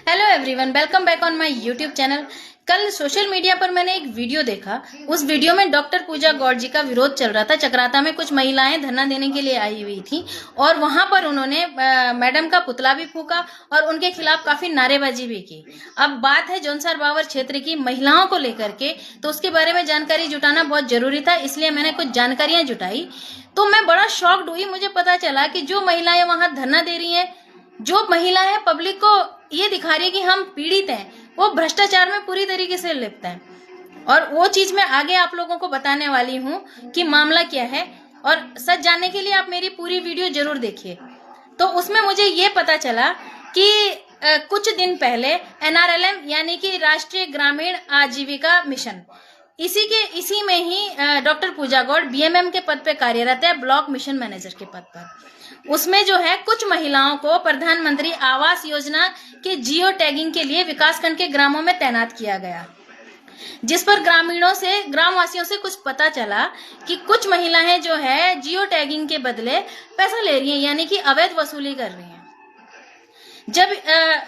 Hello everyone, welcome back on my YouTube channel. कल social media पर मैंने एक वीडियो देखा। उस वीडियो में डॉक्टर पूजा गौड़ जी का विरोध चल रहा था। चक्राता में कुछ महिलाएं धरना देने के लिए आई हुई थी और वहां पर उन्होंने मैडम का पुतला भी फूका और उनके खिलाफ काफी नारेबाजी भी की। अब बात है जौनसार बावर क्षेत्र की महिलाओं को लेकर के, तो उसके बारे में जानकारी जुटाना बहुत जरूरी था, इसलिए मैंने कुछ जानकारियां जुटाई। तो मैं बड़ा शॉक्ड हुई। मुझे पता चला कि जो महिलाएं वहां धरना दे रही हैं, जो महिलाएं पब्लिक को ये दिखा रही है कि हम पीड़ित हैं, वो भ्रष्टाचार में पूरी तरीके से लिप्त हैं। और वो चीज मैं आगे आप लोगों को बताने वाली हूँ कि मामला क्या है। और सच जानने के लिए आप मेरी पूरी वीडियो जरूर देखिए। तो उसमें मुझे ये पता चला कि कुछ दिन पहले NRLM यानी कि राष्ट्रीय ग्रामीण आजीविका मिशन, इसी में ही डॉक्टर पूजा गौड़ BMM के पद पे कार्यरत है, ब्लॉक मिशन मैनेजर के पद पर। उसमें जो है कुछ महिलाओं को प्रधानमंत्री आवास योजना के जियो टैगिंग के लिए विकासखंड के ग्रामों में तैनात किया गया, जिस पर ग्रामवासियों से कुछ पता चला कि कुछ महिलाएं जो है जियो टैगिंग के बदले पैसा ले रही हैं, यानी कि अवैध वसूली कर रही हैं। जब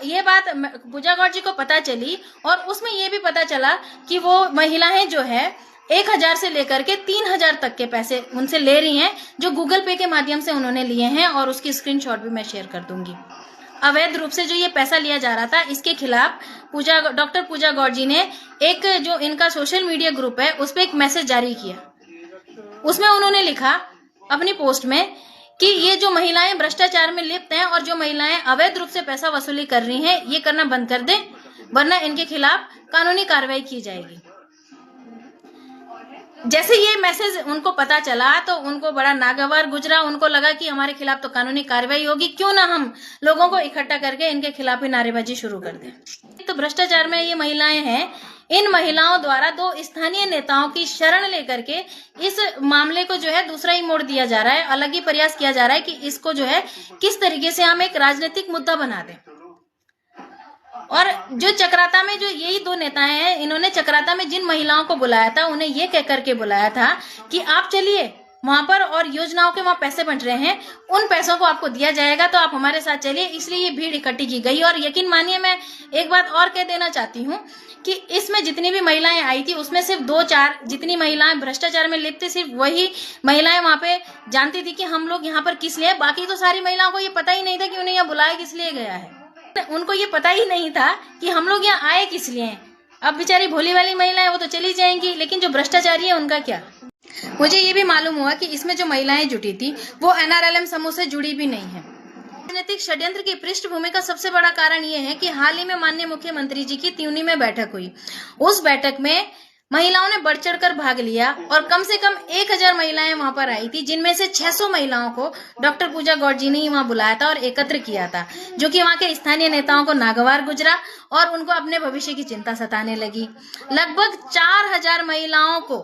ये बात पूजा गौड़ जी को पता चली और उसमें ये भी पता चला कि वो महिलाएं जो है 1000 से लेकर के 3000 तक के पैसे उनसे ले रही हैं, जो गूगल पे के माध्यम से उन्होंने लिए हैं, और उसकी स्क्रीनशॉट भी मैं शेयर कर दूंगी। अवैध रूप से जो ये पैसा लिया जा रहा था, इसके खिलाफ डॉक्टर पूजा गौड़ जी ने एक जो इनका सोशल मीडिया ग्रुप है उस पर एक मैसेज जारी किया। उसमें उन्होंने लिखा अपनी पोस्ट में कि ये जो महिलाएं भ्रष्टाचार में लिप्त हैं और जो महिलाएं अवैध रूप से पैसा वसूली कर रही हैं, ये करना बंद कर दें, वरना इनके खिलाफ कानूनी कार्रवाई की जाएगी। जैसे ये मैसेज उनको पता चला तो उनको बड़ा नागवार गुजरा। उनको लगा कि हमारे खिलाफ तो कानूनी कार्रवाई होगी, क्यों ना हम लोगों को इकट्ठा करके इनके खिलाफ ही नारेबाजी शुरू कर दें। तो भ्रष्टाचार में ये महिलाएं हैं। इन महिलाओं द्वारा 2 स्थानीय नेताओं की शरण लेकर के इस मामले को जो है दूसरा ही मोड़ दिया जा रहा है। अलग ही प्रयास किया जा रहा है कि इसको जो है किस तरीके से हम एक राजनीतिक मुद्दा बना दें। और जो चक्राता में जो यही 2 नेताएं हैं, इन्होंने चक्राता में जिन महिलाओं को बुलाया था उन्हें ये कह करके बुलाया था कि आप चलिए वहां पर, और योजनाओं के वहां पैसे बंट रहे हैं, उन पैसों को आपको दिया जाएगा, तो आप हमारे साथ चलिए। इसलिए ये भीड़ इकट्ठी की गई। और यकीन मानिए, मैं एक बात और कह देना चाहती हूँ कि इसमें जितनी भी महिलाएं आई थी उसमें सिर्फ 2-4 जितनी महिलाएं भ्रष्टाचार में लिप्त थी, सिर्फ वही महिलाएं वहां पे जानती थी कि हम लोग यहाँ पर किस लिए। बाकी तो सारी महिलाओं को ये पता ही नहीं था कि उन्हें यहाँ बुलाया किस लिए गया है। उनको ये पता ही नहीं था कि हम लोग यहाँ आए किस लिए। अब बेचारी भोली वाली महिलाएं वो तो चली जाएंगी, लेकिन जो भ्रष्टाचारी है उनका क्या। मुझे ये भी मालूम हुआ कि इसमें जो महिलाएं जुटी थी वो NRLM समूह से जुड़ी भी नहीं है। राजनीतिक षड्यंत्र की पृष्ठभूमि का सबसे बड़ा कारण ये है कि हाल ही में माननीय मुख्यमंत्री जी की त्यूनी में बैठक हुई। उस बैठक में महिलाओं ने बढ़ चढ़कर भाग लिया और कम से कम 1000 महिलाएं वहां पर आई थी, जिनमें से 600 महिलाओं को डॉक्टर पूजा गौड़ जी ने ही वहां बुलाया था और एकत्र किया था, जो कि वहां के स्थानीय नेताओं को नागवार गुजरा और उनको अपने भविष्य की चिंता सताने लगी। लगभग 4000 महिलाओं को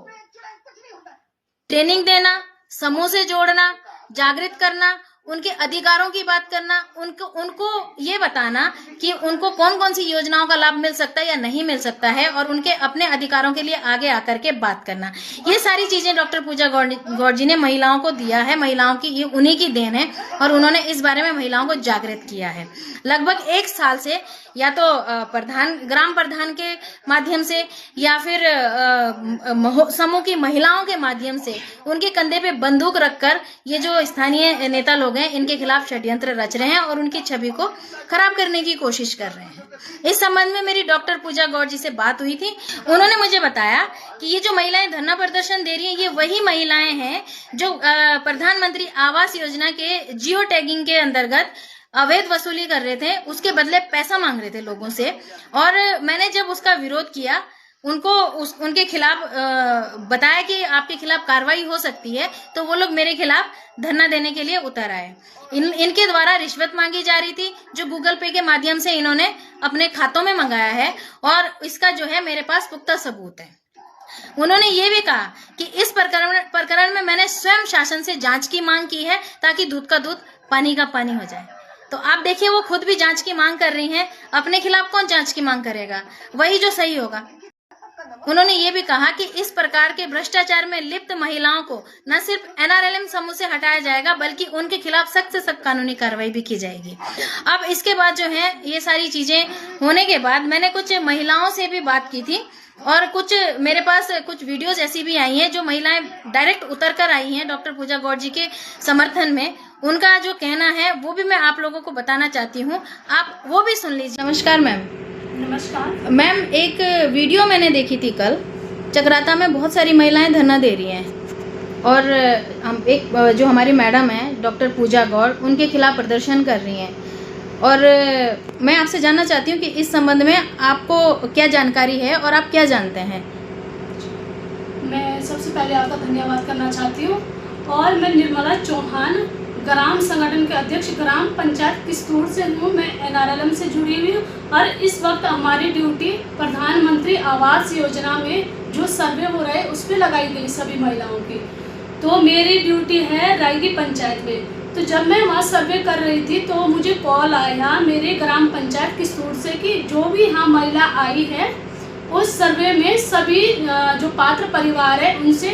ट्रेनिंग देना, समूह से जोड़ना, जागृत करना, उनके अधिकारों की बात करना, उनको ये बताना कि उनको कौन कौन सी योजनाओं का लाभ मिल सकता है या नहीं मिल सकता है, और उनके अपने अधिकारों के लिए आगे आकर के बात करना। ये सारी चीजें डॉक्टर पूजा गौड़ जी ने महिलाओं को दिया है। महिलाओं की ये उन्हीं की देन है और उन्होंने इस बारे में महिलाओं को जागृत किया है। लगभग 1 साल से या तो ग्राम प्रधान के माध्यम से या फिर समूह की महिलाओं के माध्यम से उनके कंधे पे बंदूक रखकर ये जो स्थानीय नेता लोग हैं, इनके खिलाफ षड्यंत्र रच रहे हैं और उनकी छवि को खराब करने की कोशिश कर रहे हैं। इस संबंध में मेरी डॉक्टर पूजा गौड़ जी से बात हुई थी। उन्होंने मुझे बताया कि ये जो महिलाएं धरना प्रदर्शन दे रही हैं, ये वही महिलाएं हैं जो प्रधानमंत्री आवास योजना के जियो टैगिंग के अंतर्गत अवैध वसूली कर रहे थे, उसके बदले पैसा मांग रहे थे लोगों से। और मैंने जब उसका विरोध किया, उनके खिलाफ बताया कि आपके खिलाफ कार्रवाई हो सकती है, तो वो लोग मेरे खिलाफ धरना देने के लिए उतर आए। इनके द्वारा रिश्वत मांगी जा रही थी, जो गूगल पे के माध्यम से इन्होंने अपने खातों में मंगाया है, और इसका जो है मेरे पास पुख्ता सबूत है। उन्होंने ये भी कहा कि इस प्रकरण में मैंने स्वयं शासन से जांच की मांग की है, ताकि दूध का दूध पानी का पानी हो जाए। तो आप देखिए, वो खुद भी जांच की मांग कर रही हैं। अपने खिलाफ कौन जांच की मांग करेगा? वही जो सही होगा। उन्होंने ये भी कहा कि इस प्रकार के भ्रष्टाचार में लिप्त महिलाओं को न सिर्फ एनआरएलएम समूह से हटाया जाएगा बल्कि उनके खिलाफ सख्त से सख्त कानूनी कार्रवाई भी की जाएगी। अब इसके बाद जो है ये सारी चीजें होने के बाद मैंने कुछ महिलाओं से भी बात की थी और कुछ मेरे पास कुछ वीडियोस ऐसी भी आई हैं जो महिलाएं डायरेक्ट उतर कर आई हैं डॉक्टर पूजा गौड़ जी के समर्थन में। उनका जो कहना है वो भी मैं आप लोगों को बताना चाहती हूँ, आप वो भी सुन लीजिए। नमस्कार मैम। नमस्कार मैम, एक वीडियो मैंने देखी थी कल, चक्राता में बहुत सारी महिलाएं धरना दे रही हैं और हम एक जो हमारी मैडम हैं डॉक्टर पूजा गौड़, उनके खिलाफ प्रदर्शन कर रही हैं और मैं आपसे जानना चाहती हूँ कि इस संबंध में आपको क्या जानकारी है और आप क्या जानते हैं। मैं सबसे पहले आपका धन्यवाद करना चाहती हूँ और मैं निर्मला चौहान, ग्राम संगठन के अध्यक्ष, ग्राम पंचायत किस्तूर से हूँ। मैं एनआरएलएम से जुड़ी हुई हूँ और इस वक्त हमारी ड्यूटी प्रधानमंत्री आवास योजना में जो सर्वे हो रहा है उस पर लगाई गई सभी महिलाओं की। तो मेरी ड्यूटी है रायगी पंचायत में। तो जब मैं वहाँ सर्वे कर रही थी तो मुझे कॉल आया मेरे ग्राम पंचायत किस्तूर से कि जो भी यहाँ महिला आई है उस सर्वे में सभी जो पात्र परिवार है उनसे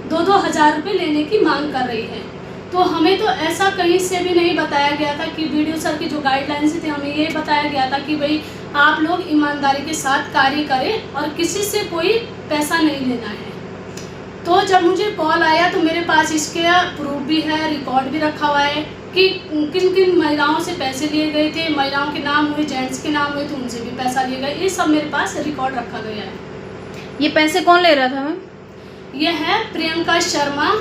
2-2 हज़ार रुपये लेने की मांग कर रही है। तो हमें तो ऐसा कहीं से भी नहीं बताया गया था कि वीडियो सर की जो गाइडलाइंस थी हमें ये बताया गया था कि भाई आप लोग ईमानदारी के साथ कार्य करें और किसी से कोई पैसा नहीं लेना है। तो जब मुझे कॉल आया तो मेरे पास इसके प्रूफ भी है, रिकॉर्ड भी रखा हुआ है कि किन किन महिलाओं से पैसे लिए गए थे, महिलाओं के नाम हुए, जेंट्स के नाम हुए तो उनसे भी पैसा लिए गए। ये सब मेरे पास रिकॉर्ड रखा गया है। ये पैसे कौन ले रहा था मैम? ये है प्रियंका शर्मा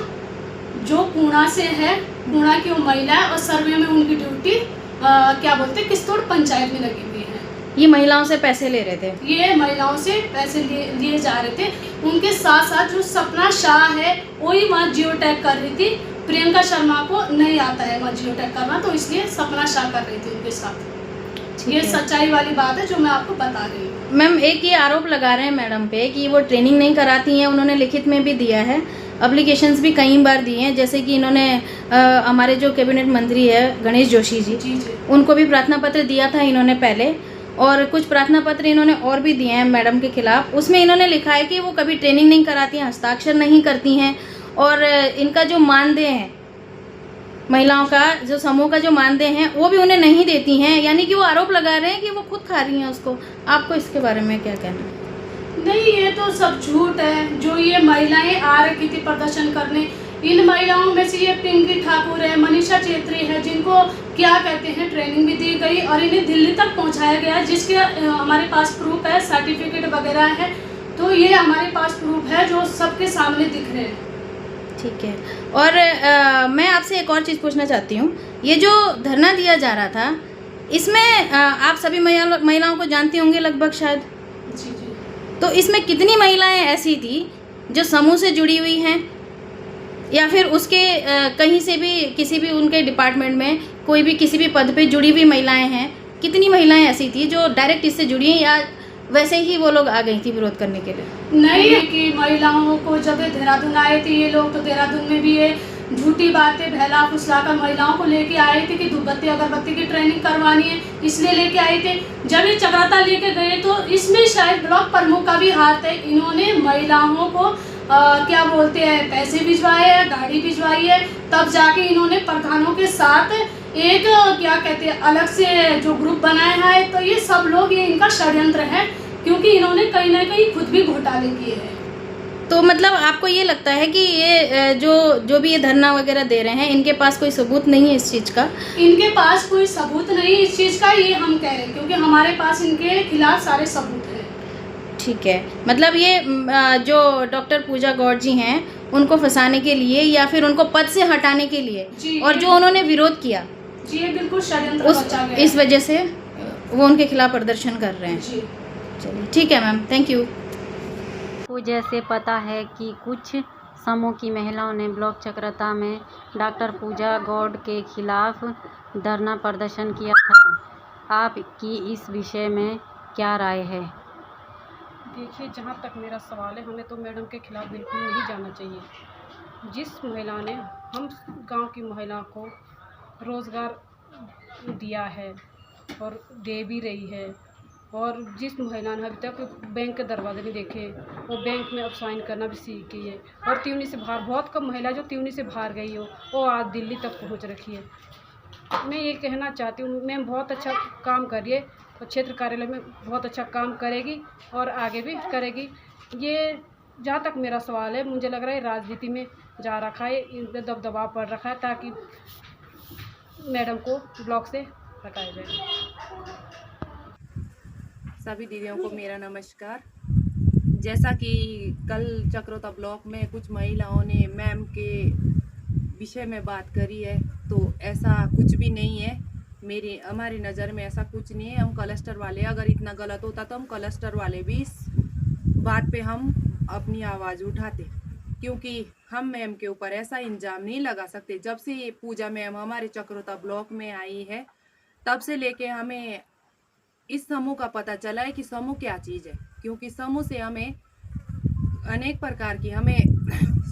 जो पूना से है, पूना की वो महिला है और सर्वे में उनकी ड्यूटी क्या बोलते हैं किस्तूर पंचायत में लगी हुई है। ये महिलाओं से पैसे ले रहे थे? ये महिलाओं से पैसे लिए जा रहे थे। उनके साथ साथ जो सपना शाह है वही वहाँ जियो टैग कर रही थी। प्रियंका शर्मा को नहीं आता है वहाँ जियो टैग करना, तो इसलिए सपना शाह कर रही थी उनके साथ। ये सच्चाई वाली बात है जो मैं आपको बता रही हूँ। मैम, एक ये आरोप लगा रहे हैं मैडम पे कि वो ट्रेनिंग नहीं कराती हैं। उन्होंने लिखित में भी दिया है, एप्लीकेशंस भी कई बार दिए हैं, जैसे कि इन्होंने हमारे जो कैबिनेट मंत्री है गणेश जोशी जी, उनको भी प्रार्थना पत्र दिया था इन्होंने पहले, और कुछ प्रार्थना पत्र इन्होंने और भी दिए हैं मैडम के खिलाफ। उसमें इन्होंने लिखा है कि वो कभी ट्रेनिंग नहीं कराती हैं, हस्ताक्षर नहीं करती हैं और इनका जो मानदेय है, महिलाओं का जो समूह का जो मानदेय है वो भी उन्हें नहीं देती हैं। यानी कि वो आरोप लगा रहे हैं कि वो खुद खा रही हैं उसको। आपको इसके बारे में क्या कहना है? नहीं, ये तो सब झूठ है। जो ये महिलाएं आ रखी थी प्रदर्शन करने, इन महिलाओं में से ये पिंकी ठाकुर है, मनीषा चेत्री है, जिनको क्या कहते हैं ट्रेनिंग भी दी गई और इन्हें दिल्ली तक पहुंचाया गया, जिसके हमारे पास प्रूफ है, सर्टिफिकेट वगैरह है। तो ये हमारे पास प्रूफ है जो सबके सामने दिख रहे हैं। ठीक है। और मैं आपसे एक और चीज़ पूछना चाहती हूँ, ये जो धरना दिया जा रहा था इसमें आप सभी महिलाओं को जानती होंगे लगभग शायद। जी जी। तो इसमें कितनी महिलाएं ऐसी थी जो समूह से जुड़ी हुई हैं या फिर उसके कहीं से भी किसी भी उनके डिपार्टमेंट में कोई भी किसी भी पद पे जुड़ी हुई महिलाएं हैं? कितनी महिलाएं ऐसी थी जो डायरेक्ट इससे जुड़ी हैं या वैसे ही वो लोग आ गई थी विरोध करने के लिए? नहीं है कि महिलाओं को जब देहरादून आए थे ये लोग, तो देहरादून में भी ये झूठी बातें बहला फुसला कर महिलाओं को लेके आए थे कि धूपबत्ती अगरबत्ती की ट्रेनिंग करवानी है, इसलिए लेके आए थे। जब ये चक्राता लेके गए तो इसमें शायद ब्लॉक प्रमुख का भी हाथ है। इन्होंने महिलाओं को क्या बोलते हैं पैसे भिजवाए हैं, गाड़ी भिजवाई है, तब जाके इन्होंने प्रधानों के साथ एक क्या कहते हैं अलग से जो ग्रुप बनाया है। तो ये सब लोग ये इनका षड्यंत्र है, क्योंकि इन्होंने कहीं ना कहीं खुद भी घोटाले किए हैं। तो मतलब आपको ये लगता है कि ये जो भी ये धरना वगैरह दे रहे हैं इनके पास कोई सबूत नहीं है इस चीज़ का? इनके पास कोई सबूत नहीं इस चीज़ का, ये हम कह रहे हैं, क्योंकि हमारे पास इनके खिलाफ सारे सबूत हैं। ठीक है। मतलब ये जो डॉक्टर पूजा गौड़ जी हैं उनको फंसाने के लिए या फिर उनको पद से हटाने के लिए और जो उन्होंने विरोध किया जी, ये बिल्कुल षड्यंत्र रचा गया है। इस वजह से वो उनके खिलाफ प्रदर्शन कर रहे हैं। जी। चलिए ठीक है मैम, थैंक यू। को जैसे पता है कि कुछ समूह की महिलाओं ने ब्लॉक चक्राता में डॉक्टर पूजा गौड़ के खिलाफ धरना प्रदर्शन किया था। आपकी इस विषय में क्या राय है? देखिए, जहाँ तक मेरा सवाल है, हमें तो मैडम के खिलाफ बिल्कुल नहीं जाना चाहिए। जिस महिला ने हम गांव की महिला को रोज़गार दिया है और दे भी रही है, और जिस महिला ने अभी तक बैंक के दरवाजे नहीं देखे वो बैंक में अब साइन करना भी सीख गई है। और त्यूनी से बाहर बहुत कम महिला जो त्यूनी से बाहर गई हो वो आज दिल्ली तक पहुंच रखी है। मैं ये कहना चाहती हूँ मैम बहुत अच्छा काम कर रही है और क्षेत्र कार्यालय में बहुत अच्छा काम करेगी और आगे भी करेगी। ये जहाँ तक मेरा सवाल है मुझे लग रहा है राजनीति में जा रखा है, इन पर दबाव पड़ रखा है ताकि मैडम को ब्लॉक से हटाया जाए। सभी दीदियों को मेरा नमस्कार। जैसा कि कल चक्रोता ब्लॉक में कुछ महिलाओं ने मैम के विषय में बात करी है, तो ऐसा कुछ भी नहीं है। हमारी नज़र में ऐसा कुछ नहीं है। हम क्लस्टर वाले, अगर इतना गलत होता तो हम क्लस्टर वाले भी इस बात पे हम अपनी आवाज़ उठाते, क्योंकि हम मैम के ऊपर ऐसा इल्ज़ाम नहीं लगा सकते। जब से ये पूजा मैम हमारे चक्रोता ब्लॉक में आई है तब से लेके हमें इस समूह का पता चला है कि समूह क्या चीज़ है, क्योंकि समूह से हमें अनेक प्रकार की हमें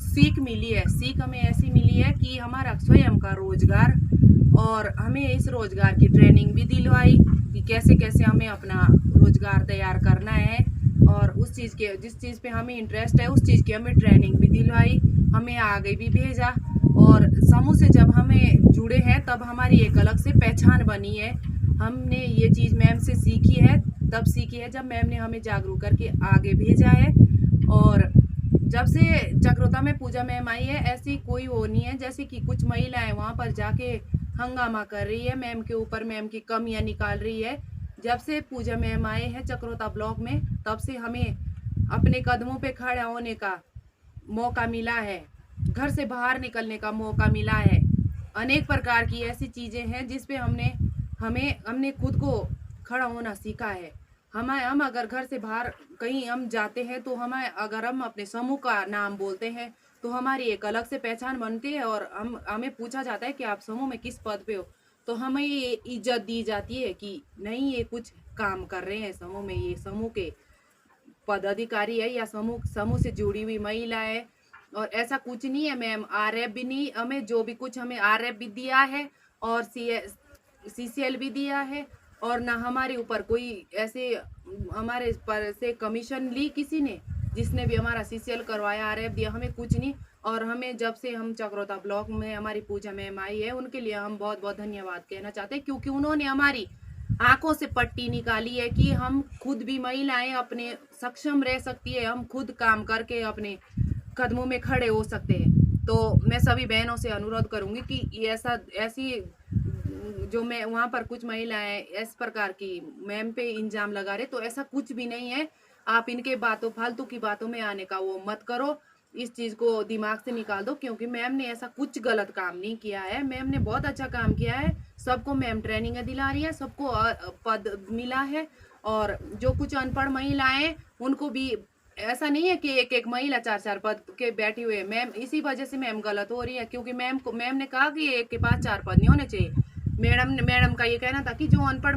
सीख मिली है। सीख हमें ऐसी मिली है कि हमारा स्वयं का रोजगार, और हमें इस रोजगार की ट्रेनिंग भी दिलवाई कि कैसे कैसे हमें अपना रोजगार तैयार करना है, और उस चीज़ के जिस चीज़ पे हमें इंटरेस्ट है उस चीज़ की हमें ट्रेनिंग भी दिलवाई, हमें आगे भी भेजा। और समूह से जब हमें जुड़े हैं तब हमारी एक अलग से पहचान बनी है। हमने ये चीज़ मैम से सीखी है, तब सीखी है जब मैम ने हमें जागरूक करके आगे भेजा है। और जब से चक्रोता में पूजा मैम आई है ऐसी कोई वो नहीं है, जैसे कि कुछ महिलाएं वहाँ पर जाके हंगामा कर रही है, मैम के ऊपर मैम की कमियां निकाल रही है। जब से पूजा मैम आए हैं चक्रोता ब्लॉक में तब से हमें अपने कदमों पे खड़ा होने का मौका मिला है, घर से बाहर निकलने का मौका मिला है। अनेक प्रकार की ऐसी चीज़ें हैं जिस पे हमने खुद को खड़ा होना सीखा है। हम अगर घर से बाहर कहीं हम जाते हैं तो अगर हम अपने समूह का नाम बोलते हैं तो हमारी एक अलग से पहचान बनती है, और हमें पूछा जाता है कि आप समूह में किस पद पे हो, तो हमें ये इज्जत दी जाती है कि नहीं ये कुछ काम कर रहे हैं समूह में, ये समूह के पदाधिकारी है या समूह से जुड़ी हुई महिला है। और ऐसा कुछ नहीं है मैम, आरएफ भी नहीं, हमें जो भी कुछ हमें आरएफ भी दिया है और सीसीएल भी दिया है, और ना हमारे ऊपर कोई ऐसे हमारे पर से कमीशन ली किसी ने, जिसने भी हमारा सीसीएल करवाया आरएफ दिया, हमें कुछ नहीं। और हमें जब से हम चक्रोता ब्लॉक में हमारी पूजा मैम आई है उनके लिए हम बहुत बहुत धन्यवाद कहना चाहते हैं, क्योंकि उन्होंने हमारी आंखों से पट्टी निकाली है कि हम खुद भी महिलाएं अपने सक्षम रह सकती है, हम खुद काम करके अपने कदमों में खड़े हो सकते हैं। तो मैं सभी बहनों से अनुरोध करूंगी कि ऐसी जो मैं वहाँ पर कुछ महिलाएं इस प्रकार की मैम पे इल्जाम लगा रहे, तो ऐसा कुछ भी नहीं है। आप इनके फालतू की बातों में आने का वो मत करो, इस चीज़ को दिमाग से निकाल दो, क्योंकि मैम ने ऐसा कुछ गलत काम नहीं किया है। मैम ने बहुत अच्छा काम किया है, सबको मैम ट्रेनिंग दिला रही है, सबको पद मिला है। और जो कुछ अनपढ़ महिलाएं उनको भी ऐसा नहीं है कि एक एक महिला 4-4 पद के बैठी हुई है। मैम इसी वजह से मैम गलत हो रही है, क्योंकि मैम ने कहा कि एक के पास 4 पद नहीं होने चाहिए। मैडम का ये कहना था कि जो अनपढ़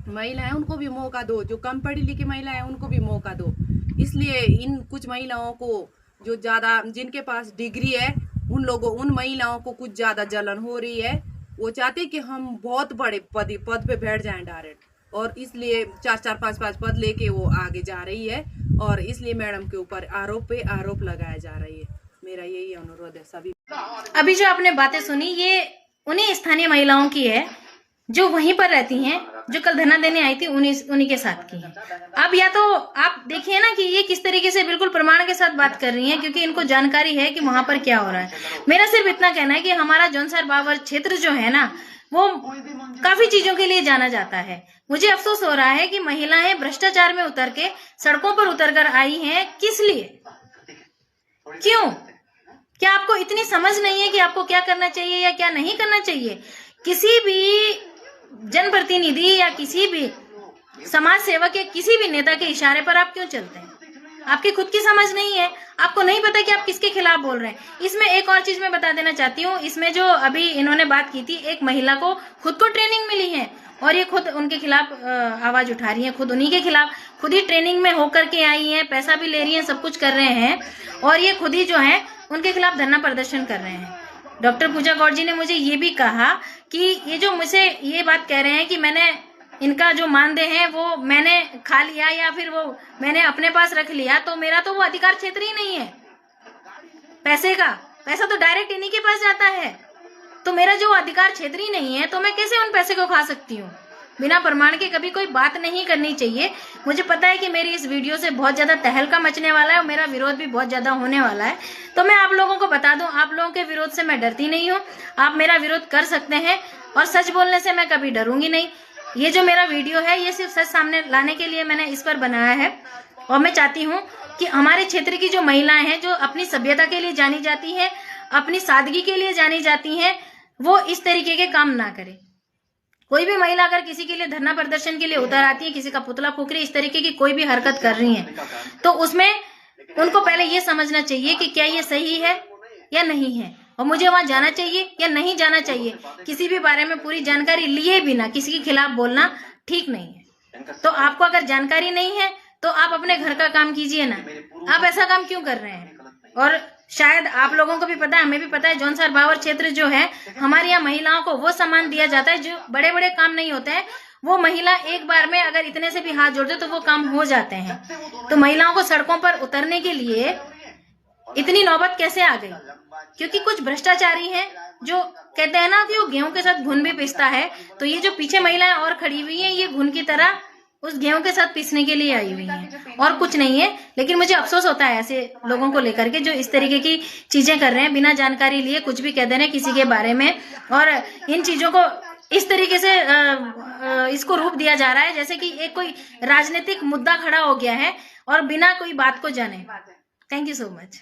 महिला है उनको भी मौका दो, जो कम पढ़ी लिखी महिला है उनको भी मौका दो। इसलिए इन कुछ महिलाओं को जो ज़्यादा जिनके पास डिग्री है उन महिलाओं को कुछ ज़्यादा जलन हो रही है। वो चाहते कि हम बहुत बड़े पद पे बैठ जाएं डायरेक्ट, और इसलिए 4-4, 5-5 पद लेके वो आगे जा रही है, और इसलिए मैडम के ऊपर आरोप पे आरोप लगाया जा रही है। मेरा यही अनुरोध है सभी। अभी जो आपने बातें सुनी ये उन्हीं स्थानीय महिलाओं की है जो वहीं पर रहती हैं, जो कल धरना देने आई थी, उन्हीं के साथ की है। अब या तो आप देखिए ना कि ये किस तरीके से बिल्कुल प्रमाण के साथ बात कर रही हैं, क्योंकि इनको जानकारी है कि वहां पर क्या हो रहा है। मेरा सिर्फ इतना कहना है कि हमारा जौनसार बाबर क्षेत्र जो है ना वो काफी चीजों के लिए जाना जाता है। मुझे अफसोस हो रहा है कि महिलाएं भ्रष्टाचार में उतर के सड़कों पर उतर कर आई हैं। किस लिए, क्यों? क्या आपको इतनी समझ नहीं है कि आपको क्या करना चाहिए या क्या नहीं करना चाहिए? किसी भी जनप्रतिनिधि या किसी भी समाज सेवक या किसी भी नेता के इशारे पर आप क्यों चलते हैं? आपकी खुद की समझ नहीं है, आपको नहीं पता कि आप किसके खिलाफ बोल रहे हैं। इसमें एक और चीज मैं बता देना चाहती हूँ, इसमें जो अभी इन्होंने बात की थी, एक महिला को खुद को ट्रेनिंग मिली है और ये खुद उनके खिलाफ आवाज उठा रही है, खुद उन्हीं के खिलाफ, खुद ही ट्रेनिंग में होकर के आई है, पैसा भी ले रही है, सब कुछ कर रहे हैं, और ये खुद ही जो है उनके खिलाफ धरना प्रदर्शन कर रहे हैं। डॉक्टर पूजा गौड़ जी ने मुझे ये भी कहा कि ये जो मुझे ये बात कह रहे हैं कि मैंने इनका जो मानदेय है वो मैंने खा लिया या फिर वो मैंने अपने पास रख लिया, तो मेरा तो वो अधिकार क्षेत्र ही नहीं है पैसे का। पैसा तो डायरेक्ट इन्हीं के पास जाता है, तो मेरा जो अधिकार क्षेत्र ही नहीं है तो मैं कैसे उन पैसे को खा सकती हूँ। बिना प्रमाण के कभी कोई बात नहीं करनी चाहिए। मुझे पता है कि मेरी इस वीडियो से बहुत ज्यादा तहलका मचने वाला है और मेरा विरोध भी बहुत ज्यादा होने वाला है, तो मैं आप लोगों को बता दूं, आप लोगों के विरोध से मैं डरती नहीं हूँ। आप मेरा विरोध कर सकते हैं और सच बोलने से मैं कभी डरूंगी नहीं। ये जो मेरा वीडियो है ये सिर्फ सच सामने लाने के लिए मैंने इस पर बनाया है, और मैं चाहती हूँ कि हमारे क्षेत्र की जो महिलाएं हैं जो अपनी सभ्यता के लिए जानी जाती हैं, अपनी सादगी के लिए जानी जाती हैं, वो इस तरीके के काम ना करें। कोई भी महिला अगर किसी के लिए धरना प्रदर्शन के लिए उतर आती है, किसी का पुतला फूक रही है, इस तरीके की कोई भी हरकत कर रही है, तो उसमें उनको पहले ये समझना चाहिए कि क्या ये सही है या नहीं है, और मुझे वहां जाना चाहिए या नहीं जाना चाहिए। किसी भी बारे में पूरी जानकारी लिए बिना किसी के खिलाफ बोलना ठीक नहीं है। तो आपको अगर जानकारी नहीं है तो आप अपने घर का काम कीजिए ना, आप ऐसा काम क्यों कर रहे हैं। और शायद आप लोगों को भी पता है, हमें भी पता है, जौनसार बावर क्षेत्र जो है हमारे यहाँ महिलाओं को वो सम्मान दिया जाता है जो बड़े बड़े काम नहीं होते हैं, वो महिला एक बार में अगर इतने से भी हाथ जोड़ दे तो वो काम हो जाते हैं। तो महिलाओं को सड़कों पर उतरने के लिए इतनी नौबत कैसे आ गई? क्योंकि कुछ भ्रष्टाचारी हैं जो कहते हैं ना कि वो गेहूं के साथ घुन भी पीसता है, तो ये जो पीछे महिलाएं और खड़ी हुई हैं ये घुन की तरह उस गेहूं के साथ पीसने के लिए आई हुई हैं और कुछ नहीं है। लेकिन मुझे अफसोस होता है ऐसे लोगों को लेकर के जो इस तरीके की चीजें कर रहे हैं, बिना जानकारी लिए कुछ भी कह दे रहे हैं किसी के बारे में, और इन चीजों को इस तरीके से इसको रूप दिया जा रहा है जैसे कि एक कोई राजनीतिक मुद्दा खड़ा हो गया है और बिना कोई बात को जाने। Thank you so much.